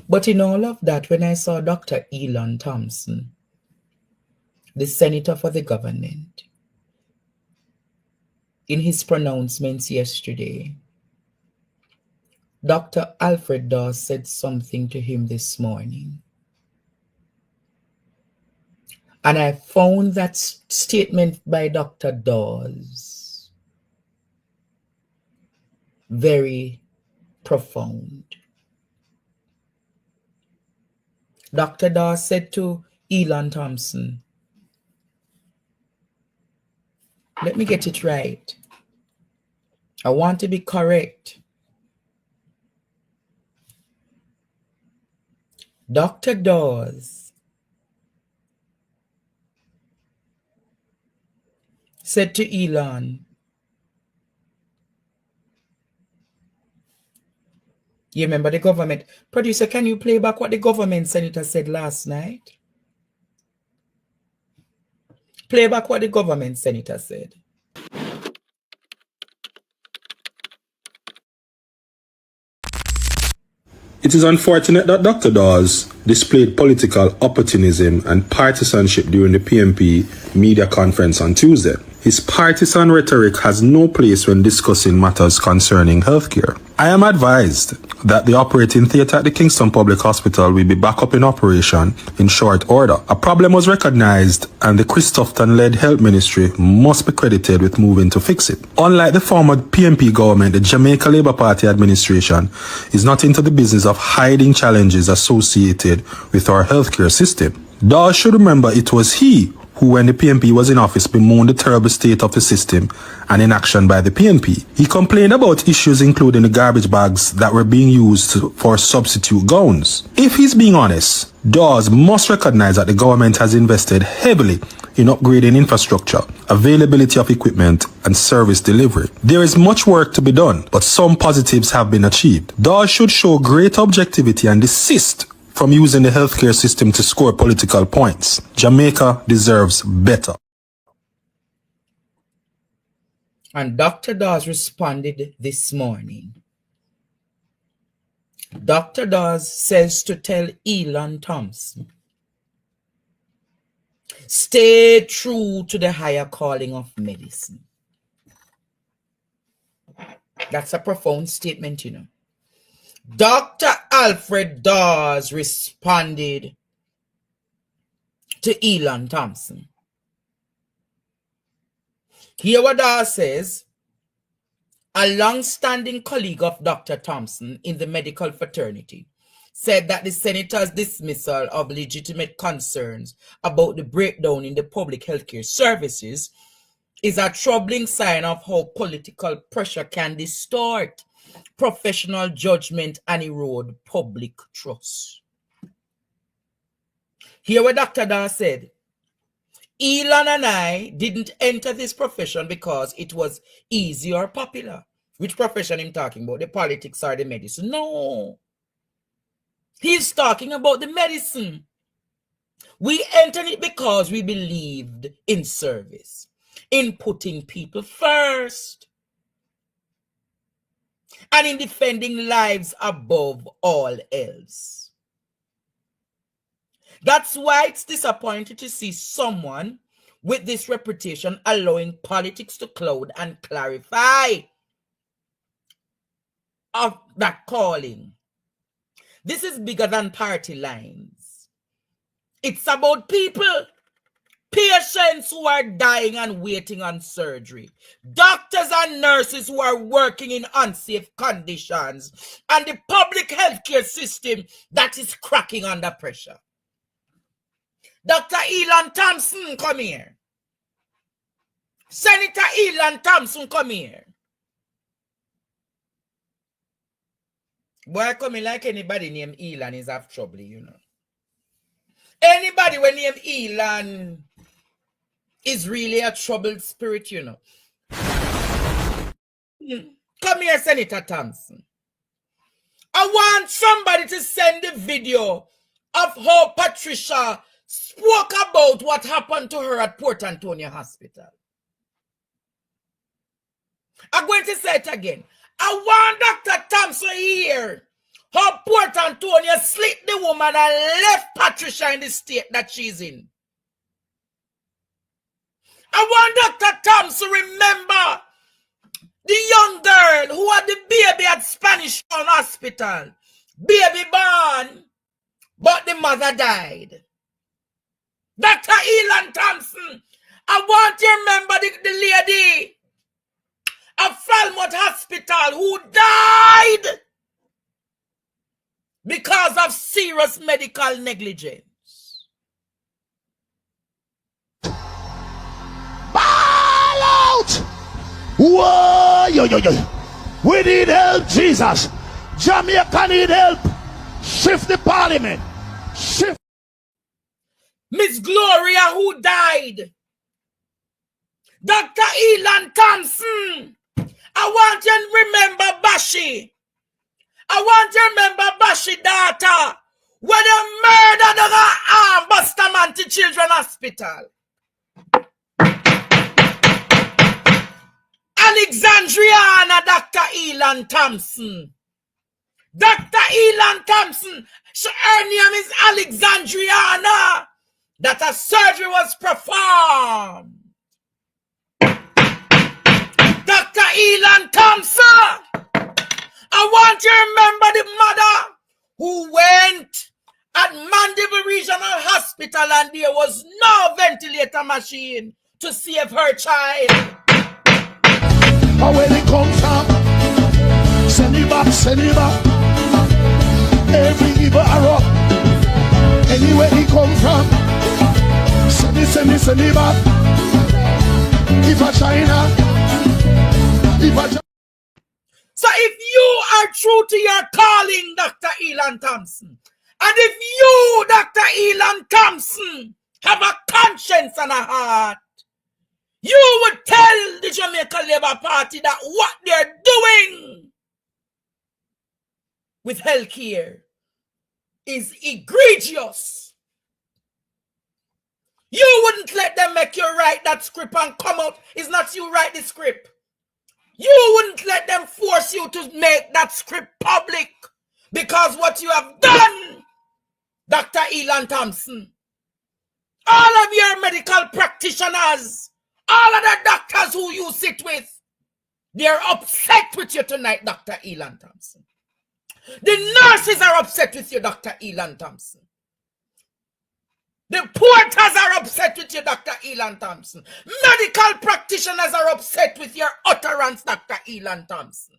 But in all of that, when I saw Dr. Elon Thompson, the senator for the government, in his pronouncements yesterday, Dr. Alfred Dawes said something to him this morning. And I found that statement by Dr. Dawes very profound. Dr. Dawes said to Elon Thompson, let me get it right. I want to be correct. Dr. Dawes said to Elon, you remember the government? Producer, can you play back what the government senator said last night? Play back what the government senator said. It is unfortunate that Dr. Dawes displayed political opportunism and partisanship during the PMP media conference on Tuesday. His partisan rhetoric has no place when discussing matters concerning healthcare. I am advised that the operating theatre at the Kingston Public Hospital will be back up in operation in short order. A problem was recognized and the Christopherson-led health ministry must be credited with moving to fix it. Unlike the former PMP government, the Jamaica Labour Party administration is not into the business of hiding challenges associated with our healthcare system. Dawes should remember it was he who, when the PMP was in office, bemoaned the terrible state of the system and inaction by the PMP. He complained about issues including the garbage bags that were being used for substitute gowns. If he's being honest, Dawes must recognize that the government has invested heavily in upgrading infrastructure, availability of equipment, and service delivery. There is much work to be done, but some positives have been achieved. Dawes should show great objectivity and desist from using the healthcare system to score political points. Jamaica deserves better. And Dr. Dawes responded this morning. Dr. Dawes says to tell Elon Thompson, stay true to the higher calling of medicine. That's a profound statement, you know. Dr. Alfred Dawes responded to Elon Thompson. Here what Dawes says, a long-standing colleague of Dr. Thompson in the medical fraternity said that the senator's dismissal of legitimate concerns about the breakdown in the public healthcare services is a troubling sign of how political pressure can distort professional judgment and erode public trust. Here what Dr. Dawes said, Elon and I didn't enter this profession because it was easy or popular. Which profession I'm talking about? The politics or the medicine? No. He's talking about the medicine. We entered it because we believed in service, in putting people first, and in defending lives above all else. That's why it's disappointing to see someone with this reputation allowing politics to cloud and clarify of that calling. This is bigger than party lines. It's about people. Patients who are dying and waiting on surgery. Doctors and nurses who are working in unsafe conditions. And the public healthcare system that is cracking under pressure. Dr. Elon Thompson, come here. Senator Elon Thompson, come here. Boy, coming like anybody named Elon is have trouble, you know. Anybody when named Elon is really a troubled spirit, you know. Come here, Senator Thompson. I want somebody to send the video of how Patricia spoke about what happened to her at Port Antonio Hospital. I'm going to say it again. I want Dr. Thompson here how Port Antonio slit the woman and left Patricia in the state that she's in. I want Dr. Thompson to remember the young girl who had the baby at Spanish Town Hospital. Baby born, but the mother died. Dr. Elan Thompson, I want you to remember the lady at Falmouth Hospital who died because of serious medical negligence. Ball out! Whoa! Yo, yo, yo. We need help, Jesus. Jamaica need help. Shift the parliament. Shift. Miss Gloria who died. Dr. Elan Thompson. I want you to remember Bashi. I want you to remember Bashi daughter. When they murdered the arm Bustamante Children Hospital. Alexandriana Dr. Elan Thompson. Dr. Elan Thompson. Her name is Alexandriana. That a surgery was performed. Dr. Elan Thompson. I want you to remember the mother who went at Mandeville Regional Hospital and there was no ventilator machine to save her child. But where they come from, send it back, send it back. Every evil arrow, anywhere he come from, send it back. If a China, if a So if you are true to your calling, Dr. Elan Thompson, and if you, Dr. Elan Thompson, have a conscience and a heart, you would tell the Jamaica Labour Party that what they're doing with healthcare is egregious. You wouldn't let them make you write that script and come out. It's not you write the script. You wouldn't let them force you to make that script public because what you have done, Dr. Elan Thompson, all of your medical practitioners, all of the doctors who you sit with, they're upset with you tonight, Dr. Elan Thompson. The nurses are upset with you, Dr. Elan Thompson. The porters are upset with you, Dr. Elan Thompson. Medical practitioners are upset with your utterance, Dr. Elan Thompson.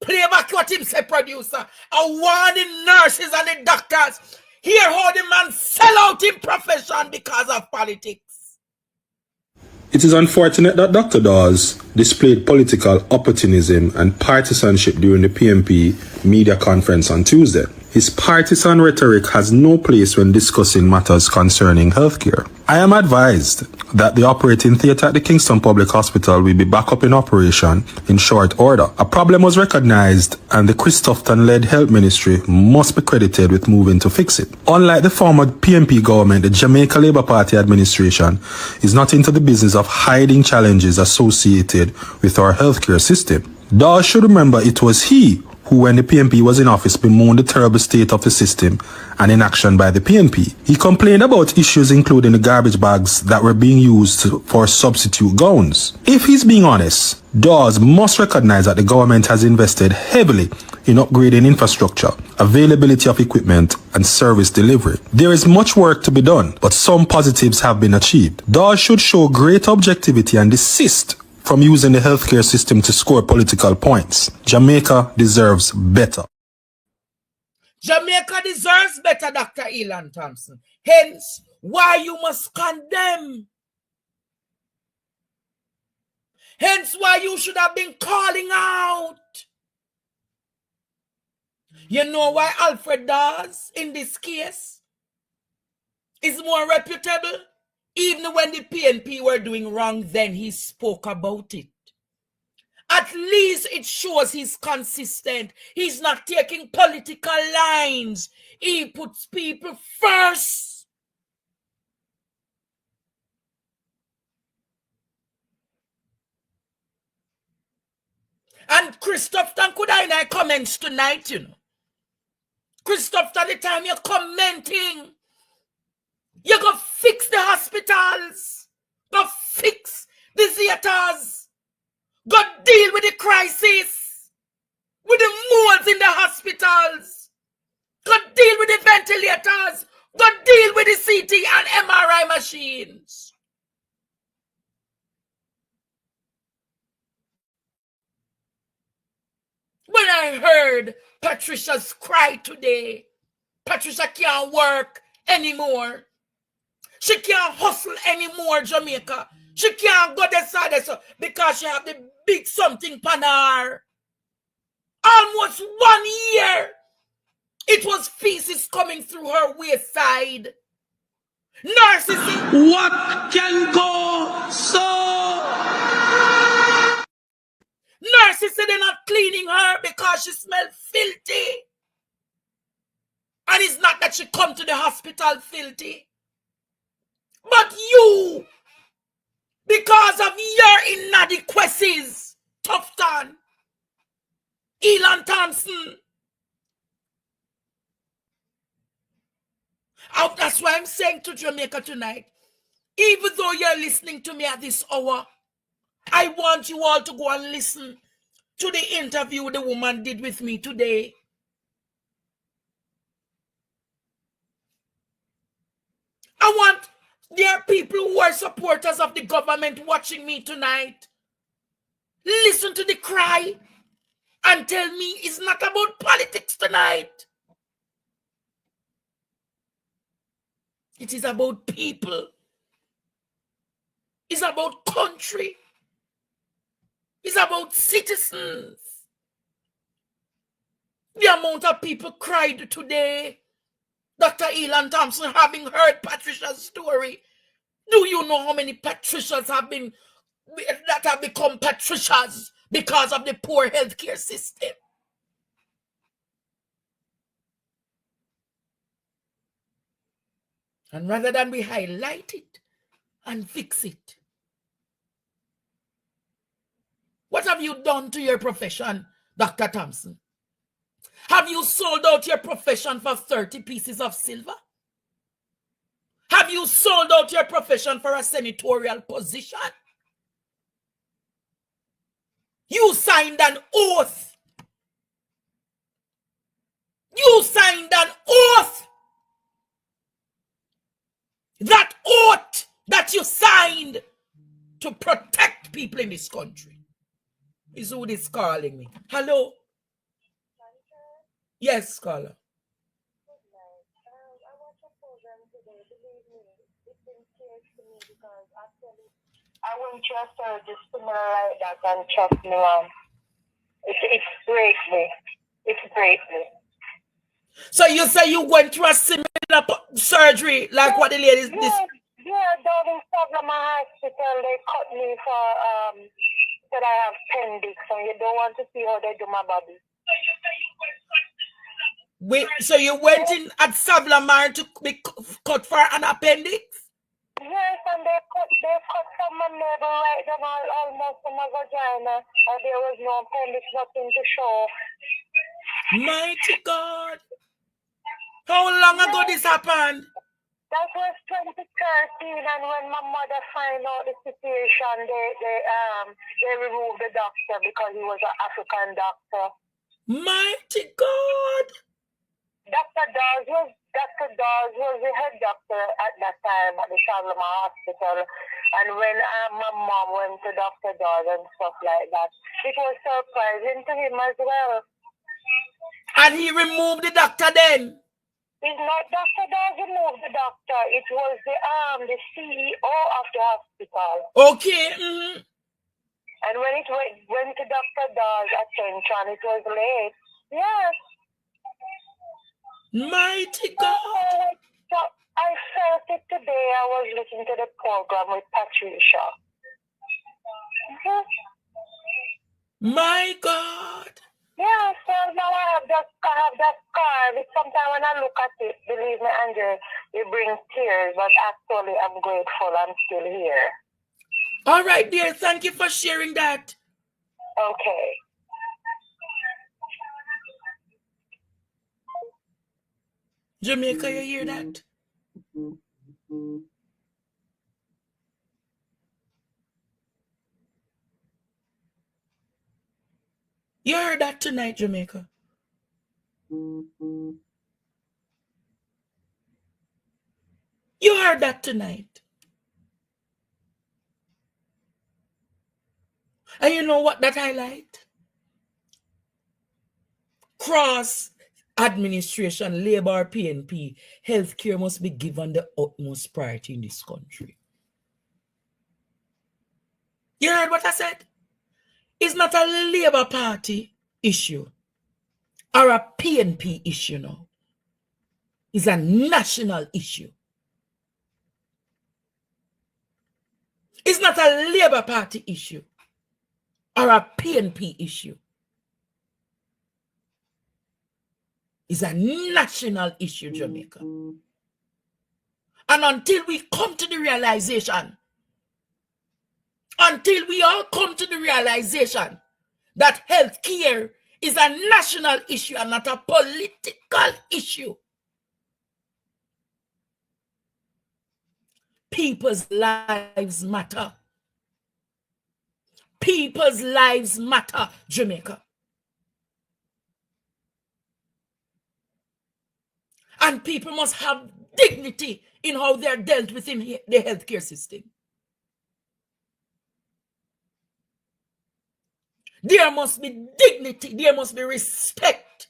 Play back what him say, producer. I want the nurses and the doctors hear how the man sell out in profession because of politics. It is unfortunate that Dr. Dawes displayed political opportunism and partisanship during the PMP media conference on Tuesday. His partisan rhetoric has no place when discussing matters concerning healthcare. I am advised that the operating theatre at the Kingston Public Hospital will be back up in operation in short order. A problem was recognized and the Christopherton-led Health Ministry must be credited with moving to fix it. Unlike the former PMP government, the Jamaica Labour Party administration is not into the business of hiding challenges associated with our healthcare system. Dawes should remember it was he who, when the PMP was in office, bemoaned the terrible state of the system and inaction by the PMP. He complained about issues including the garbage bags that were being used for substitute gowns. If he's being honest, Dawes must recognize that the government has invested heavily in upgrading infrastructure, availability of equipment, and service delivery. There is much work to be done, but some positives have been achieved. Dawes should show great objectivity and desist from using the healthcare system to score political points. Jamaica deserves better. Jamaica deserves better, Dr. Elan Thompson. Hence, why you must condemn. Hence, why you should have been calling out. You know why Alfred Dawes, in this case, is more reputable? Even when the PNP were doing wrong, then he spoke about it. At least it shows he's consistent. He's not taking political lines. He puts people first. And Christoph, thank you in our comments tonight, you know. Christoph, at the time you're commenting, you go fix the hospitals. Go fix the theaters. Go deal with the crisis. With the molds in the hospitals. Go deal with the ventilators. Go deal with the CT and MRI machines. When I heard Patricia's cry today, Patricia can't work anymore. She can't hustle anymore, Jamaica. She can't go this side because she have the big something panar. Almost 1 year. It was feces coming through her waist-side. Narcissism. What can go so? Nurses say they're not cleaning her because she smells filthy. And it's not that she come to the hospital filthy. But you, because of your inadequacies, Tufton, Elon Thompson. That's why I'm saying to Jamaica tonight, even though you're listening to me at this hour, I want you all to go and listen to the interview the woman did with me today. I want there are people who are supporters of the government watching me tonight. Listen to the cry and tell me it's not about politics tonight. It is about people. It's about country. It's about citizens. The amount of people cried today. Dr. Elon Thompson, having heard Patricia's story, do you know how many Patricias have become Patricias because of the poor healthcare system? And rather than we highlight it and fix it, what have you done to your profession, Dr. Thompson? Have you sold out your profession for 30 pieces of silver? Have you sold out your profession for a senatorial position? You signed an oath. You signed an oath. That oath that you signed to protect people in this country is who is calling me. Hello? Yes, caller. I went through a surgery similar like that, and trust me, man, it's breaks me. It breaks me. So you say you went through a similar surgery like what the ladies did? Yeah, down in Savannah Hospital, they cut me for said I have appendix, and you don't want to see how they do my body. Wait, so you went in at Savlamar to be cut for an appendix? Yes, and they cut from my navel right down almost to my vagina, and there was no appendix, nothing to show. Mighty God. How long ago this happened? That was 2013, and when my mother found out the situation, they removed the doctor because he was an African doctor. Mighty God. Dr. Dawes was the head doctor at that time at the Savannah Hospital. And when my mom went to Dr. Dawes and stuff like that, it was surprising to him as well. And he removed the doctor then? It's not Dr. Dawes removed the doctor. It was the CEO of the hospital. Okay. Mm-hmm. And when it went to Dr. Dawes' attention, it was late. Yes. Mighty God. So I felt it today. I was listening to the program with Patricia. My God. Yeah, so now I have that scar. Sometimes when I look at it, believe me, Andrew, it brings tears. But actually, I'm grateful I'm still here. All right, dear. Thank you for sharing that. Okay. Jamaica, you hear that? You heard that tonight, Jamaica? You heard that tonight. And you know what that highlight? Cross administration, labor, PNP, healthcare must be given the utmost priority in this country. You heard what I said? It's not a Labour Party issue or a PNP issue now. It's a national issue. It's not a Labour Party issue or a PNP issue. It's a national issue, Jamaica. And until we come to the realization, until we all come to the realization that health care is a national issue and not a political issue, people's lives matter. People's lives matter, Jamaica. And people must have dignity in how they're dealt with in the healthcare system. There must be dignity, there must be respect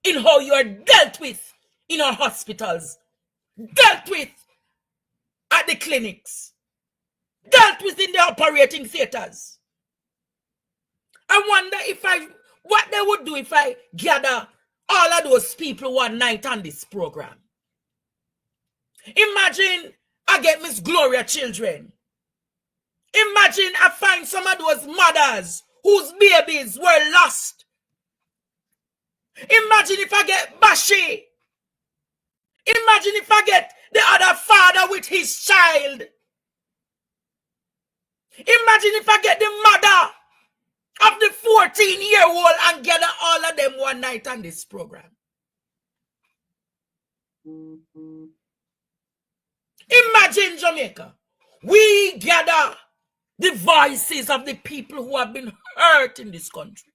in how you are dealt with in our hospitals, dealt with at the clinics, dealt with in the operating theaters. I wonder what they would do if I gather all of those people one night on this program. Imagine I get Miss Gloria children. Imagine I find some of those mothers whose babies were lost. Imagine if I get Bashi. Imagine if I get the other father with his child. Imagine if I get the mother of the 14-year-old and gather all of them one night on this program. Imagine, Jamaica, we gather the voices of the people who have been hurt in this country.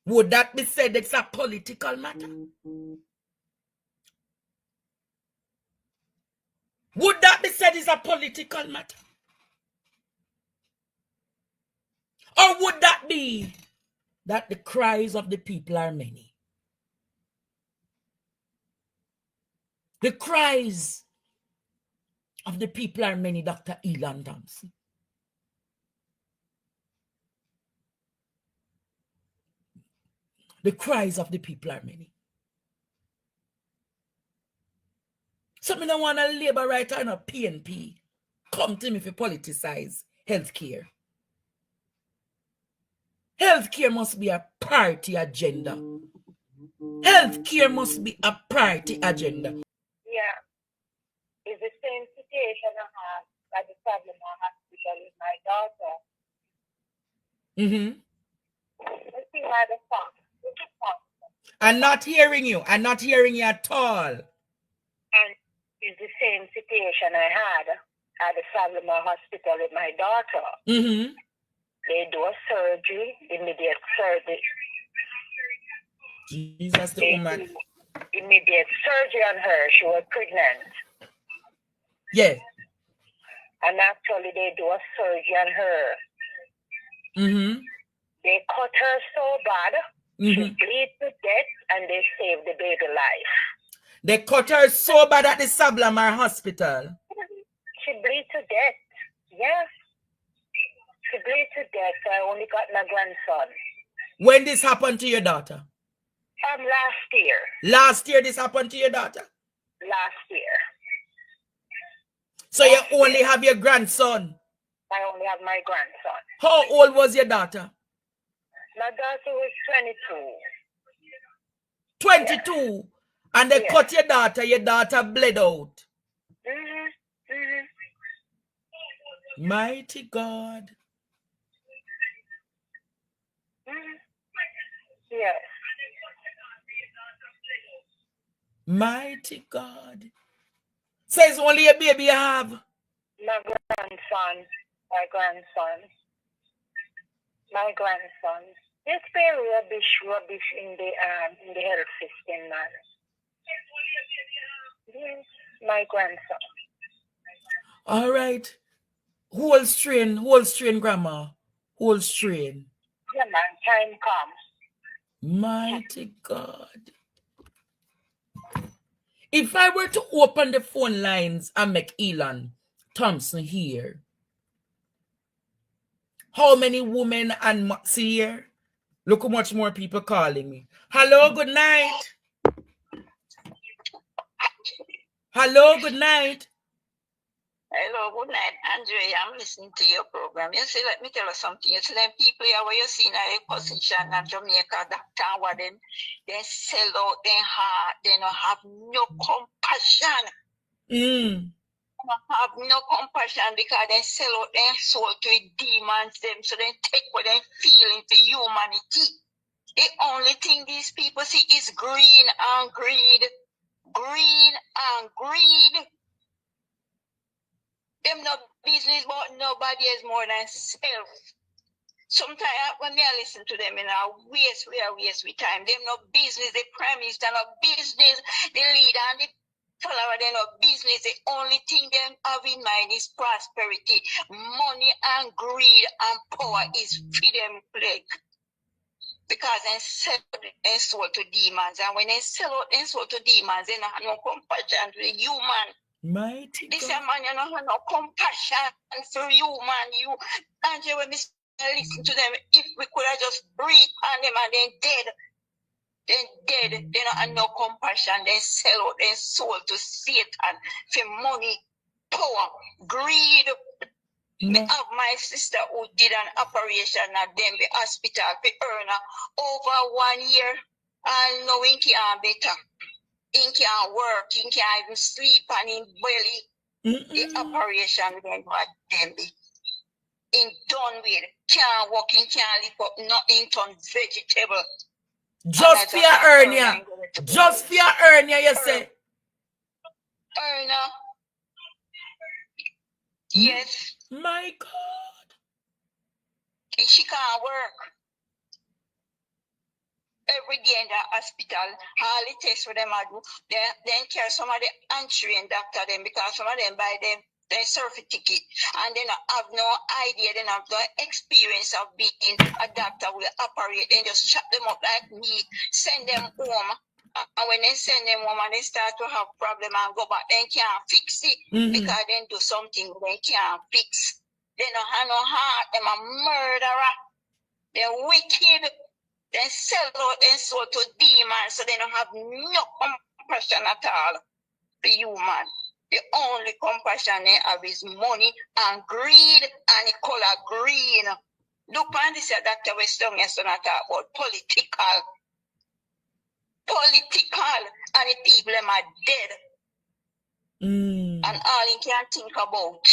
Would that be said it's a political matter? Would that be said it's a political matter? Or would that be that the cries of the people are many? The cries of the people are many, Dr. Elan Thompson. The cries of the people are many. So I don't want a labor writer and a PNP come to me for politicize healthcare. Healthcare must be a party agenda. Healthcare must be a party agenda. Yeah. It's the same situation I have at the Sagamore Hospital with my daughter. Let's see why the fuck. I'm not hearing you. I'm not hearing you at all. And it's the same situation I had at the Sagamore Hospital with my daughter. They do a surgery, immediate surgery. Jesus, the woman. Immediate surgery on her. She was pregnant. Yes. And actually, they do a surgery on her. They cut her so bad, she bleed to death, and they saved the baby life. They cut her so bad at the Sablamar Hospital. She bleed to death. Yes. She bleed to death. I only got my grandson. When this happened to your daughter? Last year. Last year this happened to your daughter? Last year. So you only have your grandson? I only have my grandson. How old was your daughter? My daughter was 22. 22? And they cut your daughter bled out. Mighty God. Yeah. Mighty God. Says only a baby you have. My grandson. My grandson. My grandson. It's very rubbish in the health system, man. Yes, my grandson. All right. Whole strain, grandma. Whole strain. Yeah, man. Time comes. Mighty God. If I were to open the phone lines and make Elon Thompson here, how many women and see here? Look how much more people calling me. Hello, good night. Hello, good night. Hello, good night, Andrea. I'm listening to your program. You see, let me tell you something. You see, them people here where you see in a position in Jamaica, that time where they sell out their heart, they don't have no compassion. They don't have no compassion because they sell out their soul to demons them, so they take what they feel into humanity. The only thing these people see is green and greed. Green and greed. Them no business but nobody is more than self. Sometimes when I listen to them, I waste with time. Them no business, the prime minister no business, the leader and the follower, they no business. The only thing they have in mind is prosperity. Money and greed and power is for them plague. Because they sell their soul to demons. And when they sell out their soul to demons, they don't have no compassion to the human. Mighty This God. man, you don't have no compassion for you, man. You, and when we listen to them, if we could have just breathe on them and then dead, they don't have no compassion. They sell out their soul to Satan for money, power, greed. I have my sister who did an operation at Denver Hospital for earn over 1 year, and now he can't better. He can't work, he can't even sleep, and in belly. The operation went at Denver. In done with, can't walk, he can't lift up nothing, turn vegetable. Just for your hernia. Just for your hernia, you say. Hernia. Yes. My God. She can't work. Every day in the hospital, all the tests for them I do, then care some of the untrained doctor them because some of them buy them their certificate and they don't have no idea, they don't have no experience of being a doctor will operate, then just shut them up like me, send them home. And when they send them home and they start to have problem and go back, they can't fix it because they do something they can't fix. They don't have no heart, them a murderer, they're wicked. They sell out their soul to demons, so they don't have no compassion at all for human. The only compassion they have is money and greed, and it color green. Look on this, Dr. Weston, yes, not talk about political, and the people them are dead. And all you can think about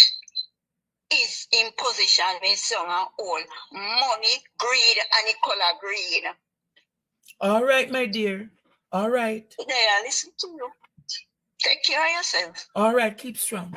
is imposition when some are all money, greed, and the color green. All right, my dear. All right. Yeah, listen to you. Take care of yourself. All right, keep strong.